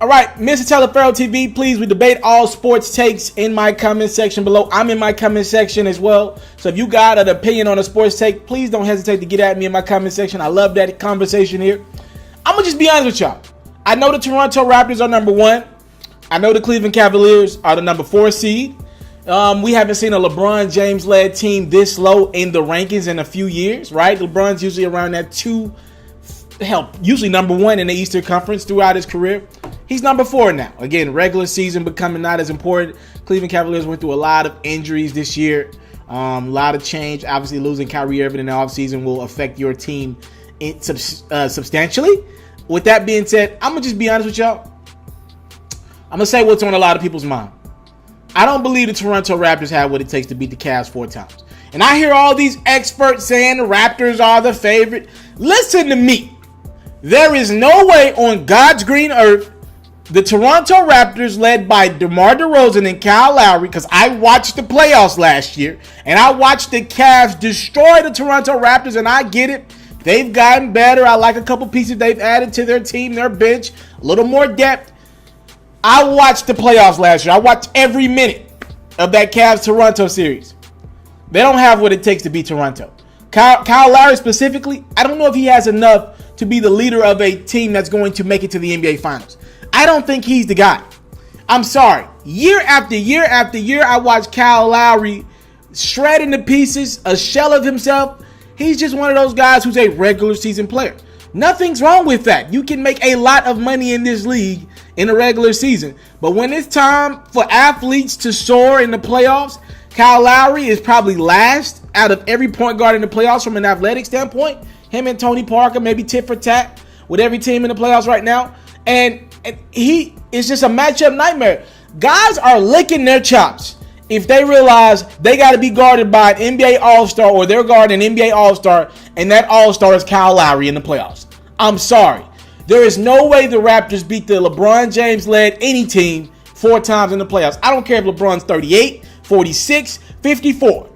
All right, Mr. Taliaferro TV, please, we debate all sports takes in my comment section below. I'm in my comment section as well. So if you got an opinion on a sports take, please don't hesitate to get at me in my comment section. I love that conversation here. I'm going to just be honest with y'all. I know the Toronto Raptors are number 1. I know the Cleveland Cavaliers are the number 4 seed. We haven't seen a LeBron James-led team this low in the rankings in a few years, right? LeBron's usually around that 2, usually number 1 in the Eastern Conference throughout his career. He's number 4 now. Again, regular season becoming not as important. Cleveland Cavaliers went through a lot of injuries this year. A lot of change. Obviously, losing Kyrie Irving in the offseason will affect your team substantially. With that being said, I'm going to just be honest with y'all. I'm going to say what's on a lot of people's mind. I don't believe the Toronto Raptors have what it takes to beat the Cavs 4 times. And I hear all these experts saying the Raptors are the favorite. Listen to me. There is no way on God's green earth the Toronto Raptors, led by Demar Derazon and Kyle Lowry, because I watched the playoffs last year, and I watched the Cavs destroy the Toronto Raptors, and I get it. They've gotten better. I like a couple pieces they've added to their team, their bench, a little more depth. I watched the playoffs last year. I watched every minute of that Cavs-Toronto series. They don't have what it takes to beat Toronto. Kyle Lowry specifically, I don't know if he has enough to be the leader of a team that's going to make it to the NBA Finals. I don't think he's the guy. I'm sorry. Year after year after year, I watch Kyle Lowry shredding to pieces, a shell of himself. He's just one of those guys who's a regular season player. Nothing's wrong with that. You can make a lot of money in this league in a regular season. But when it's time for athletes to soar in the playoffs, Kyle Lowry is probably last out of every point guard in the playoffs from an athletic standpoint. Him and Tony Parker, maybe tit for tat with every team in the playoffs right now. And he is just a matchup nightmare. Guys are licking their chops if they realize they got to be guarded by an NBA All-Star, or they're guarding an NBA All-Star, and that All-Star is Kyle Lowry in the playoffs. I'm sorry. There is no way the Raptors beat the LeBron James-led any team 4 times in the playoffs. I don't care if LeBron's 38, 46, 54.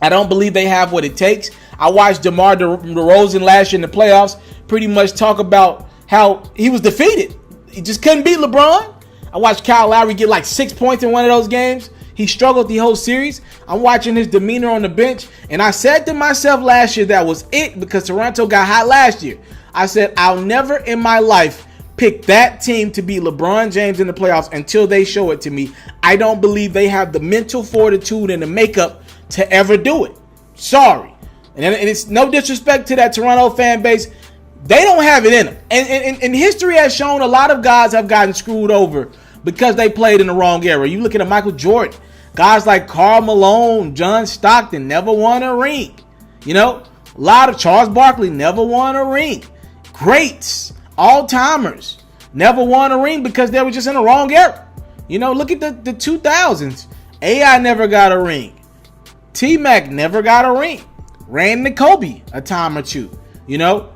I don't believe they have what it takes. I watched Demar Derazon last year in the playoffs pretty much talk about how he was defeated. He just couldn't beat LeBron. I watched Kyle Lowry get like 6 points in one of those games. He struggled the whole series. I'm watching his demeanor on the bench, and I said to myself last year that was it, because Toronto got hot last year. I said, I'll never in my life pick that team to beat LeBron James in the playoffs until they show it to me. I don't believe they have the mental fortitude and the makeup to ever do it. Sorry. And it's no disrespect to that Toronto fan base. They don't have it in them. And history has shown a lot of guys have gotten screwed over because they played in the wrong era. You look at Michael Jordan. Guys like Karl Malone, John Stockton never won a ring. You know, a lot of Charles Barkley never won a ring. Greats, all-timers, never won a ring because they were just in the wrong era. You know, look at the 2000s. AI never got a ring. T-Mac never got a ring. Ran to Kobe a time or two. You know,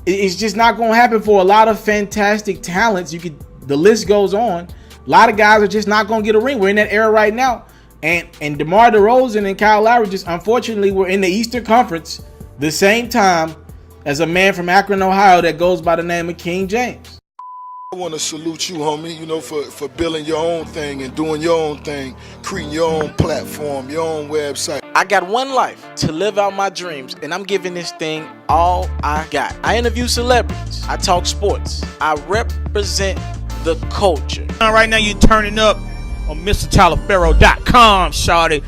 it's just not going to happen for a lot of fantastic talents. The list goes on. A lot of guys are just not going to get a ring. We're in that era right now. And DeMar DeRozan and Kyle Lowry just unfortunately were in the Eastern Conference the same time as a man from Akron, Ohio that goes by the name of King James. I want to salute you, homie, you know, for building your own thing and doing your own thing, creating your own platform, your own website. I got one life to live out my dreams, and I'm giving this thing all I got. I interview celebrities. I talk sports. I represent the culture. Right now you're turning up on MrTaliaferro.com, shawty.